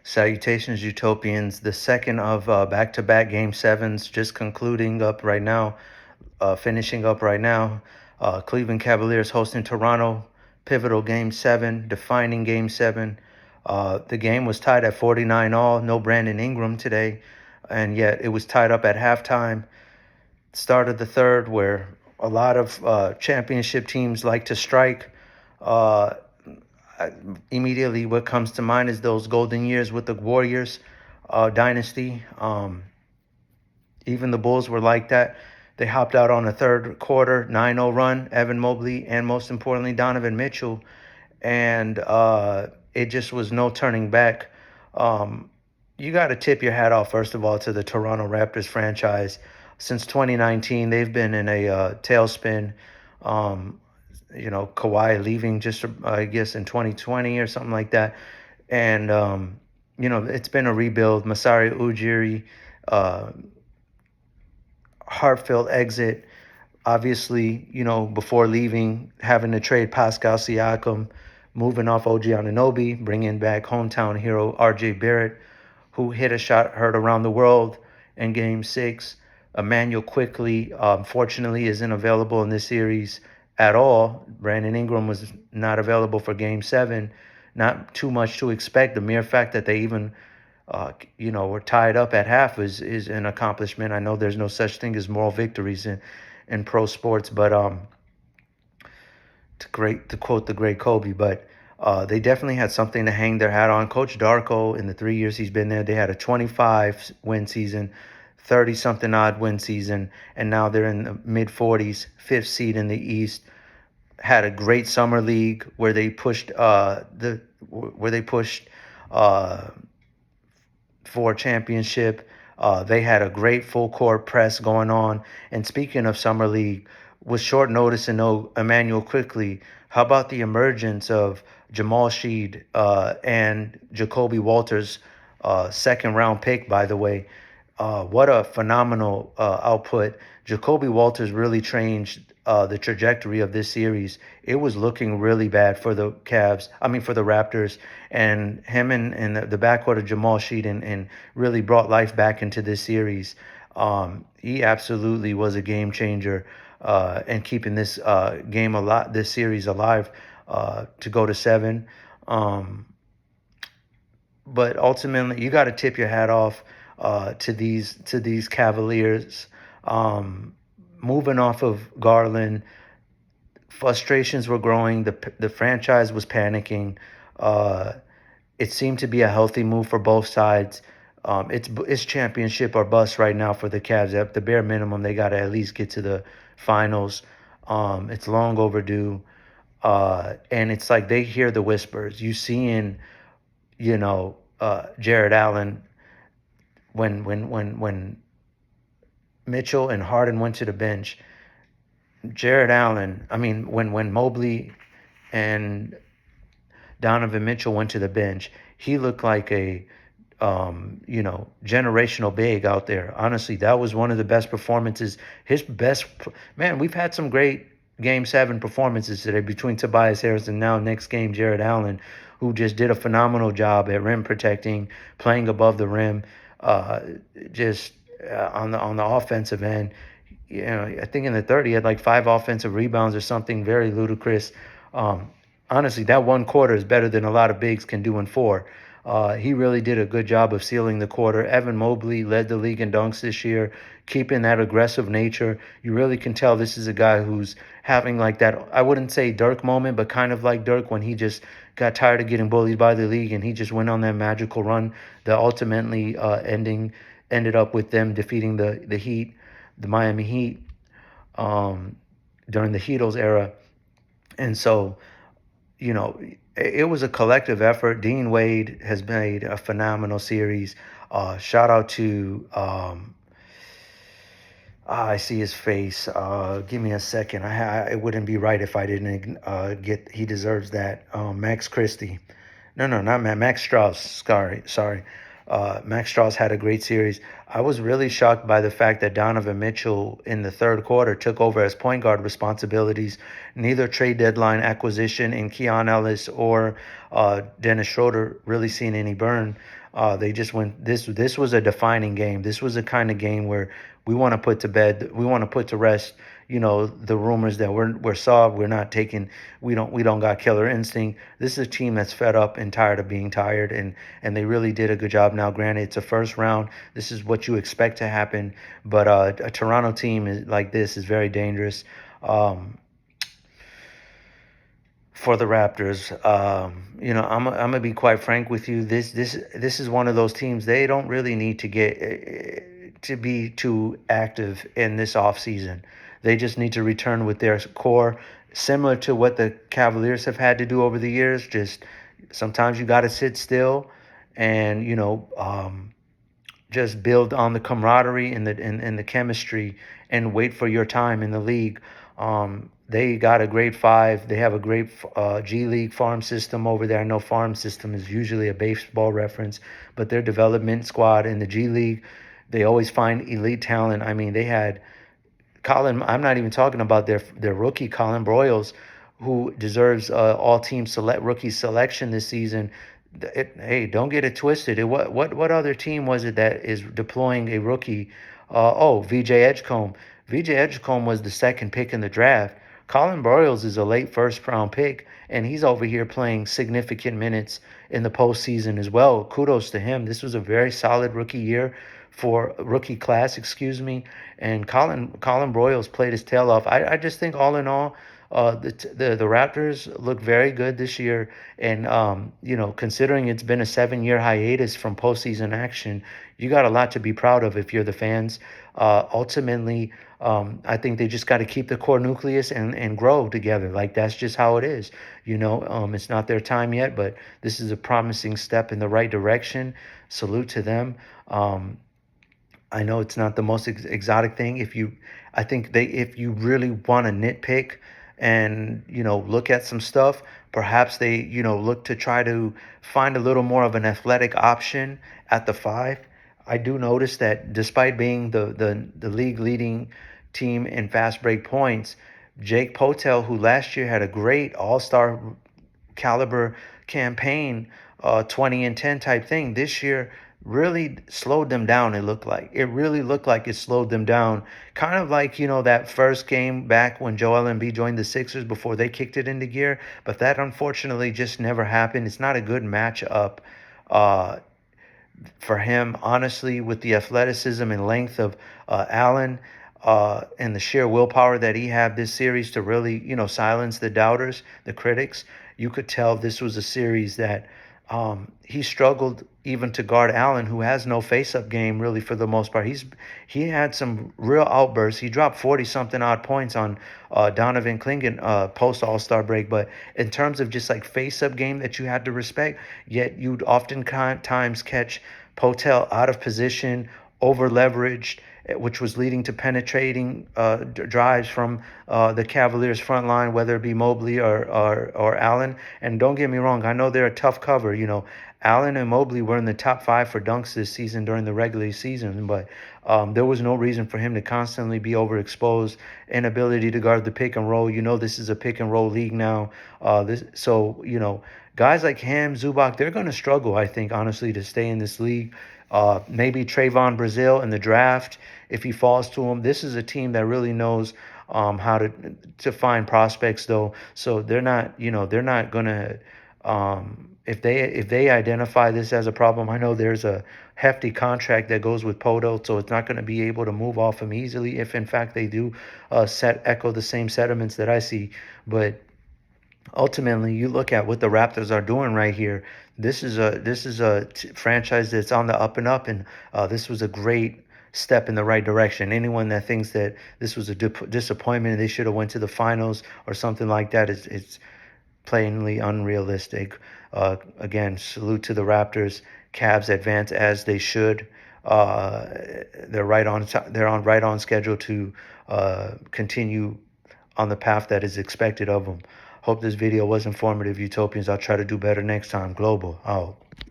Salutations, Utopians. The second of back-to-back Game 7s just concluding up right now, finishing up right now. Cleveland Cavaliers hosting Toronto. Pivotal Game 7, defining Game 7. The game was tied at 49 all. No Brandon Ingram today, and yet it was tied up at halftime. Start of the third, where a lot of championship teams like to strike. Uh, Immediately what comes to mind is those golden years with the Warriors dynasty. Even the Bulls were like that. They hopped out on a third quarter 9-0 run, Evan Mobley, and most importantly, Donovan Mitchell. And it just was no turning back. You got to tip your hat off, first of all, to the Toronto Raptors franchise. Since 2019, they've been in a tailspin. Kawhi leaving just, I guess, in 2020 or something like that. And, it's been a rebuild. Masai Ujiri, uh, heartfelt exit. Obviously, before leaving, having to trade Pascal Siakam, moving off OG Anunoby, bringing back hometown hero RJ Barrett, who hit a shot heard around the world in Game 6. Emmanuel Quickly, unfortunately, isn't available in this series at all. Brandon Ingram was not available for Game 7. Not too much to expect. The mere fact that they even were tied up at half is an accomplishment. I know there's no such thing as moral victories in pro sports, but to quote the great Kobe, but they definitely had something to hang their hat on. Coach Darko, in the 3 years he's been there, they had a 25 win season, 30 something odd win season, and now they're in the mid 40s, fifth seed in the East. Had a great summer league where they pushed for a championship. They had a great full court press going on. And speaking of summer league, with short notice and no Emmanuel Quickly, how about the emergence of Jamal Sheed and Jacoby Walters, second round pick, by the way? What a phenomenal output. Jacoby Walters really changed the trajectory of this series. It was looking really bad for the for the Raptors. And him and the backcourt of Jamal Sheed and really brought life back into this series. He absolutely was a game changer and keeping this this series alive to go to 7. But ultimately, you got to tip your hat off to these Cavaliers. Moving off of Garland, frustrations were growing. The franchise was panicking. It seemed to be a healthy move for both sides. It's championship or bust right now for the Cavs. At the bare minimum, they got to at least get to the finals. It's long overdue. And it's like they hear the whispers. You seeing, Jared Allen when Mitchell and Harden went to the bench. Jared Allen, when Mobley and Donovan Mitchell went to the bench, he looked like a generational big out there. Honestly, that was one of the best performances. We've had some great Game 7 performances today between Tobias Harris and now next game Jared Allen, who just did a phenomenal job at rim protecting, playing above the rim, just on the offensive end. I think in the third he had like 5 offensive rebounds or something very ludicrous. Honestly, that one quarter is better than a lot of bigs can do in 4. He really did a good job of sealing the quarter. Evan Mobley led the league in dunks this year, keeping that aggressive nature. You really can tell this is a guy who's having like that, I wouldn't say Dirk moment, but kind of like Dirk when he just got tired of getting bullied by the league and he just went on that magical run that ultimately ended up with them defeating the Heat, the Miami Heat, during the Heatles era. And so, it was a collective effort. Dean Wade has made a phenomenal series. Shout out to I see his face. Give me a second. It wouldn't be right if I didn't get. He deserves that. Max Christie. No, not Max Strauss. Sorry. Max Strauss had a great series. I was really shocked by the fact that Donovan Mitchell in the third quarter took over as point guard responsibilities. Neither trade deadline acquisition in Keon Ellis or Dennis Schroeder really seen any burn. They just went. This was a defining game. This was a kind of game where we want to put to bed. We want to put to rest. The rumors that we're soft. We're not taking. We don't got killer instinct. This is a team that's fed up and tired of being tired, and they really did a good job. Now, granted, it's a first round. This is what you expect to happen, but a Toronto team like this is very dangerous. For the Raptors. I'm gonna be quite frank with you. This is one of those teams. They don't really need to get to be too active in this offseason. They just need to return with their core, similar to what the Cavaliers have had to do over the years. Just sometimes you got to sit still, and just build on the camaraderie and the chemistry and wait for your time in the league. They got a great five. They have a great G League farm system over there. I know farm system is usually a baseball reference, but their development squad in the G League, they always find elite talent. I mean, they had Colin. I'm not even talking about their rookie Colin Broyles, who deserves all team select rookie selection this season. Hey, don't get it twisted. What other team was it that is deploying a rookie? VJ Edgecombe. VJ Edgecombe was the second pick in the draft. Colin Broyles is a late first round pick, and he's over here playing significant minutes in the postseason as well. Kudos to him. This was a very solid rookie class, excuse me. And Colin Broyles played his tail off. I just think all in all, the Raptors look very good this year, and considering it's been a 7-year hiatus from postseason action, you got a lot to be proud of if you're the fans. Ultimately, I think they just got to keep the core nucleus and grow together. Like that's just how it is. It's not their time yet, but this is a promising step in the right direction. Salute to them. I know it's not the most exotic thing. If you really want to nitpick and look at some stuff, perhaps they look to try to find a little more of an athletic option at the five. I do notice that despite being the league leading team in fast break points, Jake Potel, who last year had a great all-star caliber campaign, 20 and 10 type thing, this year really slowed them down. It really looked like it slowed them down, kind of like that first game back when Joel Embiid joined the Sixers before they kicked it into gear, but that unfortunately just never happened. It's not a good matchup uh for him, honestly, with the athleticism and length of Allen, and the sheer willpower that he had this series to really, silence the doubters, the critics. You could tell this was a series that he struggled even to guard Allen, who has no face-up game really for the most part. He had some real outbursts. He dropped 40-something odd points on Donovan Clingan post All-Star break, but in terms of just like face-up game that you had to respect, yet you'd oftentimes catch Potel out of position, over-leveraged, which was leading to penetrating drives from the Cavaliers' front line, whether it be Mobley or Allen. And don't get me wrong, I know they're a tough cover. Allen and Mobley were in the top 5 for dunks this season during the regular season, but there was no reason for him to constantly be overexposed. Inability to guard the pick and roll. This is a pick and roll league now. Guys like him, Zubac, they're going to struggle, I think, honestly, to stay in this league. Maybe Trayvon Brazile in the draft, if he falls to him. This is a team that really knows how to find prospects, though. So they're not gonna. If they identify this as a problem, I know there's a hefty contract that goes with Poto, so it's not going to be able to move off him easily. If in fact they do echo the same sentiments that I see, but ultimately you look at what the Raptors are doing right here. This is a franchise that's on the up and up, and this was a great step in the right direction. Anyone that thinks that this was a disappointment and they should have went to the finals or something like that, it's plainly unrealistic. Again, salute to the Raptors. Cavs advance as they should. They're right on schedule to continue on the path that is expected of them. Hope this video was informative, Utopians. I'll try to do better next time. Global out.